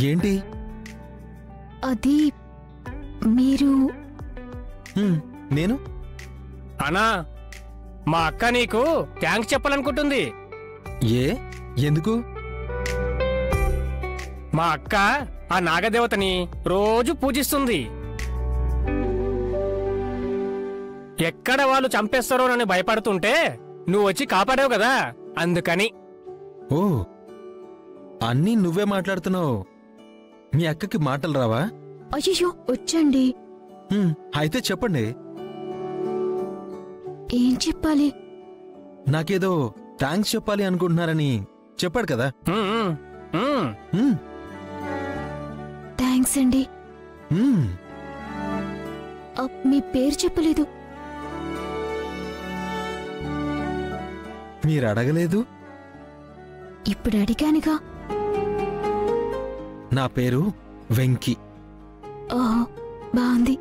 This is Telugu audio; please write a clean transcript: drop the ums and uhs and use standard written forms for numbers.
ఏంటి? అది మీరు నేను అన్నా, మా అక్క నీకు థ్యాంక్స్ చెప్పాలనుకుంటుంది. ఎందుకు? మా అక్క ఆ నాగదేవతని రోజు పూజిస్తుంది. ఎక్కడ వాళ్ళు చంపేస్తారోనని భయపడుతుంటే నువ్వు వచ్చి కాపాడావు కదా, అందుకని. ఓ, అన్నీ నువ్వే మాట్లాడుతున్నావు. మీ అక్కకి మాటలు రావా? అయ్యో వచ్చండి. అయితే చెప్పండి. ఏం చెప్పాలి? నాకేదో థ్యాంక్స్ చెప్పాలి అనుకుంటున్నారని చెప్పాడు కదా. థ్యాంక్స్ అండి. మీ పేరు చెప్పలేదు. మీరు అడగలేదు. ఇప్పుడు అడిగానుగా. నా పేరు వెంకీ. ఓహో, బాగుంది.